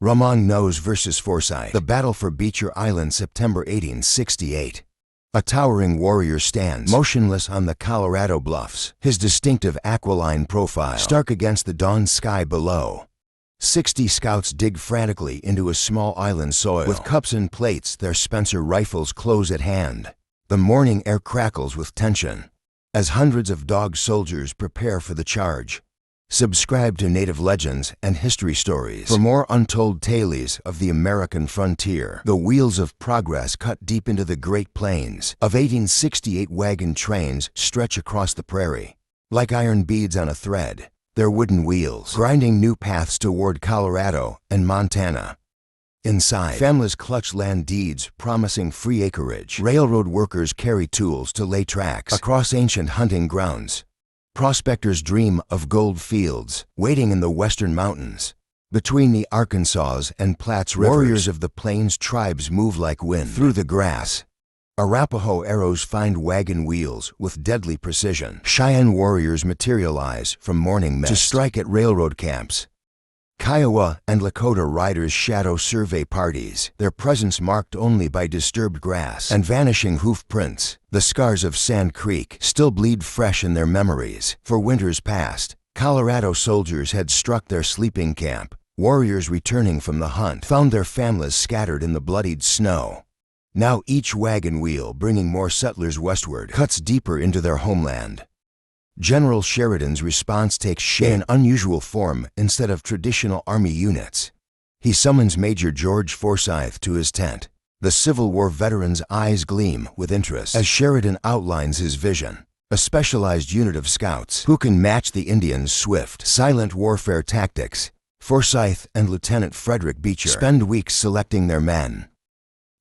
Ramon Knows vs. Forsyth. The battle for Beecher Island, September 1868. A towering warrior stands motionless on the Colorado bluffs, his distinctive aquiline profile stark against the dawn sky below. 60 scouts dig frantically into a small island soil. With cups and plates, their Spencer rifles close at hand. The morning air crackles with tension as hundreds of dog soldiers prepare for the charge. Subscribe to Native Legends and History Stories for more untold tales of the American frontier. The wheels of progress cut deep into the Great Plains of 1868. Wagon trains stretch across the prairie like iron beads on a thread, their wooden wheels grinding new paths toward Colorado and Montana. Inside, families clutch land deeds promising free acreage. Railroad workers carry tools to lay tracks across ancient hunting grounds. Prospectors dream of gold fields waiting in the western mountains. Between the Arkansas and Platte rivers, warriors of the Plains tribes move like wind through the grass. Arapaho arrows find wagon wheels with deadly precision. Cheyenne warriors materialize from morning mist to strike at railroad camps. Kiowa and Lakota riders shadow survey parties, their presence marked only by disturbed grass and vanishing hoof prints. The scars of Sand Creek still bleed fresh in their memories. For winters past, Colorado soldiers had struck their sleeping camp. Warriors returning from the hunt found their families scattered in the bloodied snow. Now each wagon wheel, bringing more settlers westward, cuts deeper into their homeland. General Sheridan's response takes shape in unusual form instead of traditional Army units. He summons Major George Forsyth to his tent. The Civil War veteran's eyes gleam with interest as Sheridan outlines his vision. A specialized unit of scouts who can match the Indians' swift, silent warfare tactics. Forsyth and Lieutenant Frederick Beecher spend weeks selecting their men.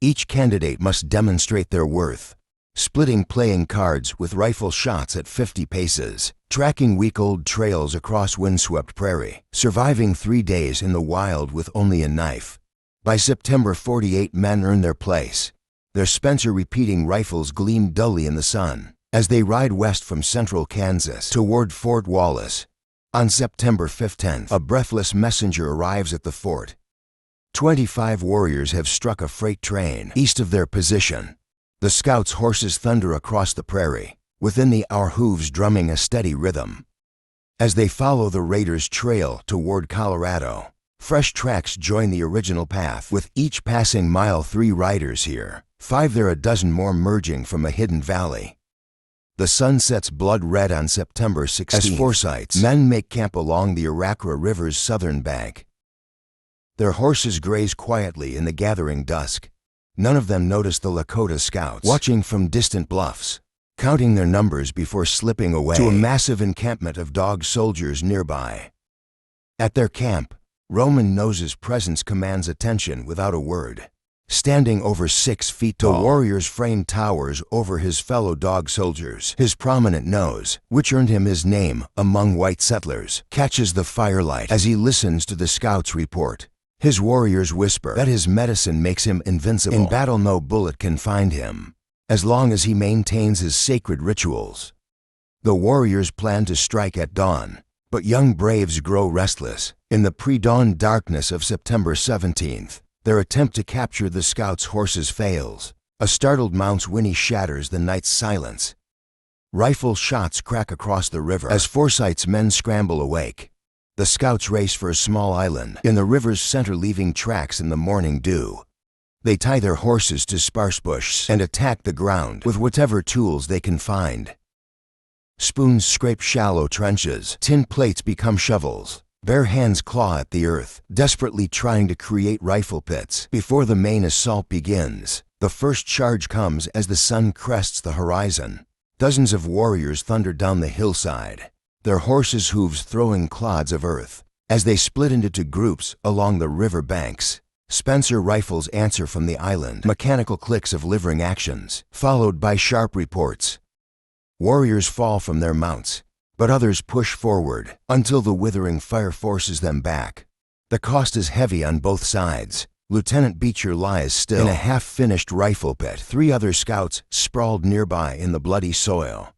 Each candidate must demonstrate their worth, splitting playing cards with rifle shots at 50 paces, tracking week-old trails across windswept prairie, surviving 3 days in the wild with only a knife. By September, 48 men earn their place. Their Spencer repeating rifles gleam dully in the sun as they ride west from central Kansas toward Fort Wallace. On September 15th, a breathless messenger arrives at the fort. 25 warriors have struck a freight train east of their position. The scouts' horses thunder across the prairie, within the hour hooves drumming a steady rhythm. As they follow the raiders' trail toward Colorado, fresh tracks join the original path. With each passing mile, 3 riders here, 5 there, a dozen more merging from a hidden valley. The sun sets blood red on September 16th as Forsyth's men make camp along the Arakawa River's southern bank. Their horses graze quietly in the gathering dusk. None of them notice the Lakota scouts watching from distant bluffs, counting their numbers before slipping away to a massive encampment of dog soldiers nearby. At their camp, Roman Nose's presence commands attention without a word. Standing over 6 feet tall, the warrior's frame towers over his fellow dog soldiers. His prominent nose, which earned him his name among white settlers, catches the firelight as he listens to the scouts' report. His warriors whisper that his medicine makes him invincible. In battle, no bullet can find him, as long as he maintains his sacred rituals. The warriors plan to strike at dawn, but young braves grow restless. In the pre-dawn darkness of September 17th, their attempt to capture the scouts' horses fails. A startled mount's whinny shatters the night's silence. Rifle shots crack across the river as Forsyth's men scramble awake. The scouts race for a small island in the river's center, leaving tracks in the morning dew. They tie their horses to sparse bush and attack the ground with whatever tools they can find. Spoons scrape shallow trenches, tin plates become shovels. Bare hands claw at the earth, desperately trying to create rifle pits. Before the main assault begins, the first charge comes as the sun crests the horizon. Dozens of warriors thunder down the hillside, their horses' hooves throwing clods of earth. As they split into 2 groups along the river banks, Spencer rifles answer from the island, mechanical clicks of livering actions, followed by sharp reports. Warriors fall from their mounts, but others push forward until the withering fire forces them back. The cost is heavy on both sides. Lieutenant Beecher lies still in a half-finished rifle pit. 3 other scouts sprawled nearby in the bloody soil.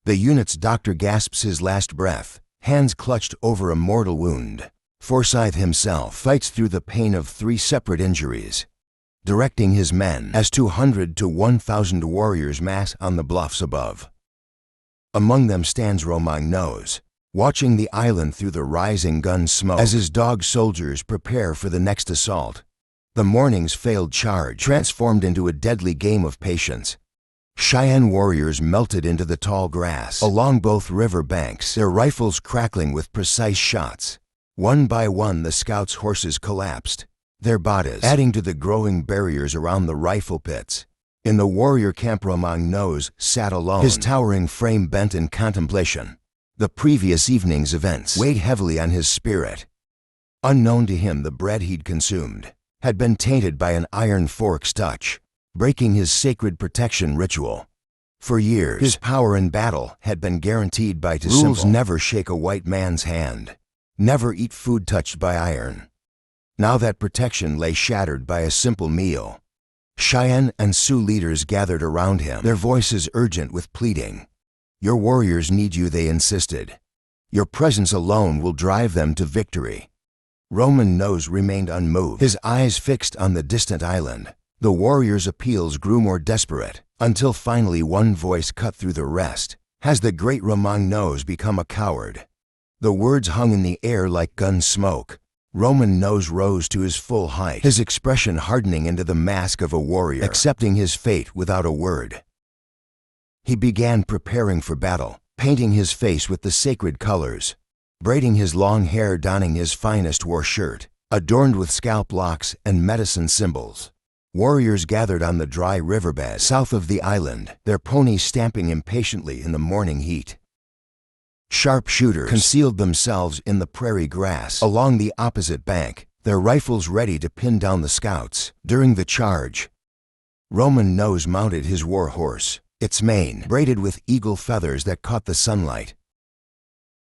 The unit's doctor gasps his last breath, hands clutched over a mortal wound. Forsyth himself fights through the pain of 3 separate injuries, directing his men as 200 to 1,000 warriors mass on the bluffs above. Among them stands Romagnos, watching the island through the rising gun smoke as his dog soldiers prepare for the next assault. The morning's failed charge transformed into a deadly game of patience. Cheyenne warriors melted into the tall grass along both river banks, their rifles crackling with precise shots. One by one the scouts' horses collapsed, their bodies adding to the growing barriers around the rifle pits. In the warrior camp, Romagnos sat alone, his towering frame bent in contemplation. The previous evening's events weighed heavily on his spirit. Unknown to him, the bread he'd consumed had been tainted by an iron fork's touch, breaking his sacred protection ritual. For years, his power in battle had been guaranteed by rules: never shake a white man's hand, never eat food touched by iron. Now that protection lay shattered by a simple meal. Cheyenne and Sioux leaders gathered around him, their voices urgent with pleading. "Your warriors need you," they insisted. "Your presence alone will drive them to victory." Romagnos remained unmoved, his eyes fixed on the distant island. The warriors' appeals grew more desperate, until finally one voice cut through the rest. "Has the great Romagnos become a coward?" The words hung in the air like gun smoke. Romagnos rose to his full height, his expression hardening into the mask of a warrior, accepting his fate without a word. He began preparing for battle, painting his face with the sacred colors, braiding his long hair, donning his finest war shirt, adorned with scalp locks and medicine symbols. Warriors gathered on the dry riverbed south of the island, their ponies stamping impatiently in the morning heat. Sharpshooters concealed themselves in the prairie grass along the opposite bank, their rifles ready to pin down the scouts. During the charge, Romagnos mounted his war horse, its mane braided with eagle feathers that caught the sunlight.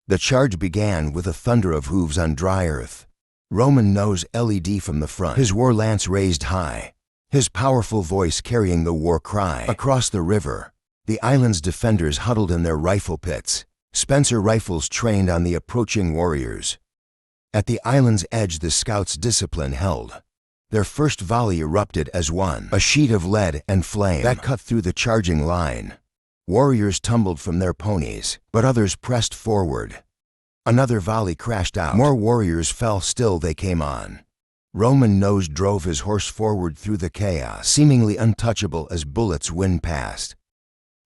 The charge began with a thunder of hooves on dry earth. Romagnos led from the front, his war lance raised high, his powerful voice carrying the war cry. Across the river, the island's defenders huddled in their rifle pits, Spencer rifles trained on the approaching warriors. At the island's edge, the scouts' discipline held. Their first volley erupted as one, a sheet of lead and flame that cut through the charging line. Warriors tumbled from their ponies, but others pressed forward. Another volley crashed out. More warriors fell. Still they came on. Romagnos drove his horse forward through the chaos, seemingly untouchable as bullets whinned past.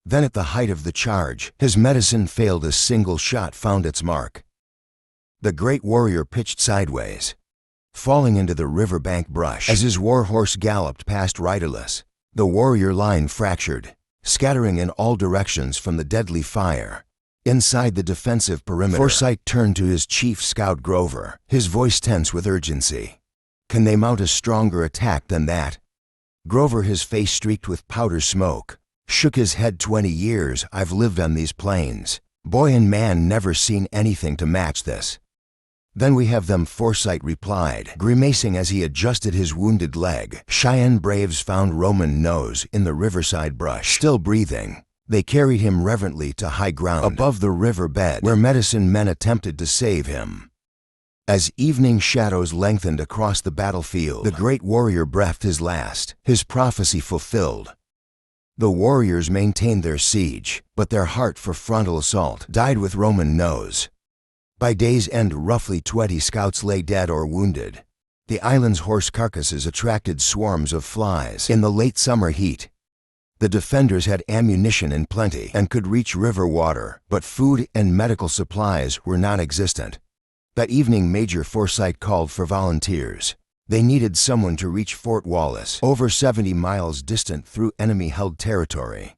Then at the height of the charge, his medicine failed. A single shot found its mark. The great warrior pitched sideways, falling into the riverbank brush. As his war horse galloped past riderless, the warrior line fractured, scattering in all directions from the deadly fire. Inside the defensive perimeter, Forsyth turned to his chief scout Grover, his voice tense with urgency. "Can they mount a stronger attack than that?" Grover, his face streaked with powder smoke, shook his head. 20 years I've lived on these plains. Boy and man never seen anything to match this." "Then we have them," Forsyth replied, grimacing as he adjusted his wounded leg. Cheyenne braves found Romagnos in the riverside brush, still breathing. They carried him reverently to high ground above the river bed, where medicine men attempted to save him. As evening shadows lengthened across the battlefield, the great warrior breathed his last, his prophecy fulfilled. The warriors maintained their siege, but their heart for frontal assault died with Romagnos. By day's end, roughly 20 scouts lay dead or wounded. The island's horse carcasses attracted swarms of flies. In the late summer heat, the defenders had ammunition in plenty and could reach river water, but food and medical supplies were non-existent. That evening, Major Forsyth called for volunteers. They needed someone to reach Fort Wallace, over 70 miles distant through enemy-held territory.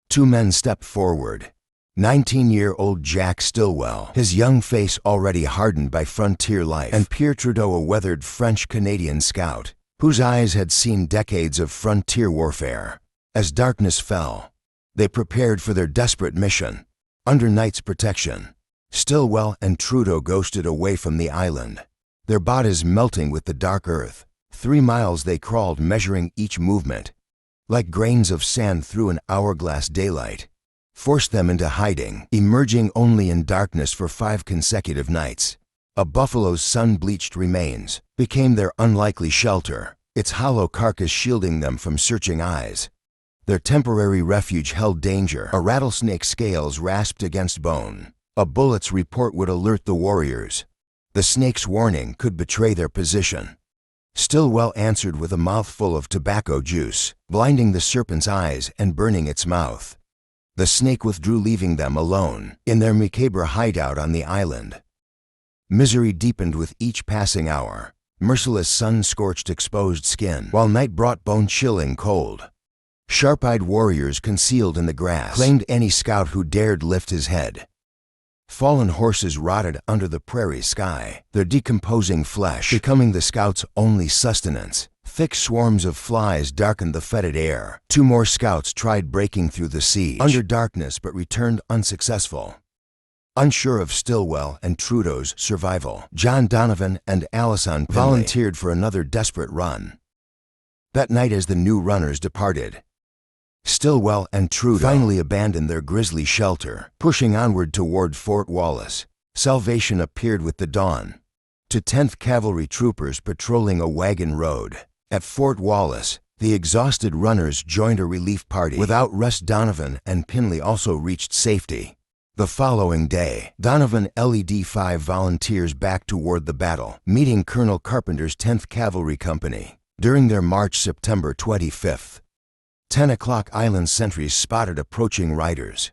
2 men stepped forward. 19-year-old Jack Stillwell, his young face already hardened by frontier life, and Pierre Trudeau, a weathered French-Canadian scout, whose eyes had seen decades of frontier warfare. As darkness fell, they prepared for their desperate mission. Under night's protection, Stillwell and Trudeau ghosted away from the island, their bodies melting with the dark earth. 3 miles they crawled, measuring each movement, like grains of sand through an hourglass. Daylight forced them into hiding, emerging only in darkness for 5 consecutive nights. A buffalo's sun-bleached remains became their unlikely shelter, its hollow carcass shielding them from searching eyes. Their temporary refuge held danger. A rattlesnake's scales rasped against bone. A bullet's report would alert the warriors. The snake's warning could betray their position. Stillwell answered with a mouthful of tobacco juice, blinding the serpent's eyes and burning its mouth. The snake withdrew, leaving them alone in their macabre hideout on the island. Misery deepened with each passing hour. Merciless sun scorched exposed skin, while night brought bone-chilling cold. Sharp-eyed warriors concealed in the grass claimed any scout who dared lift his head. Fallen horses rotted under the prairie sky, their decomposing flesh becoming the scouts' only sustenance. Thick swarms of flies darkened the fetid air. 2 more scouts tried breaking through the siege under darkness but returned unsuccessful. Unsure of Stillwell and Trudeau's survival, John Donovan and Allison volunteered for another desperate run. That night, as the new runners departed, Stillwell and Trudeau finally abandoned their grisly shelter, pushing onward toward Fort Wallace. Salvation appeared with the dawn. To 10th Cavalry troopers patrolling a wagon road at Fort Wallace, the exhausted runners joined a relief party. Without rest, Donovan and Pinley also reached safety. The following day, Donovan led 5 volunteers back toward the battle, meeting Colonel Carpenter's 10th Cavalry Company. During their march September 25th, 10 o'clock, island sentries spotted approaching riders.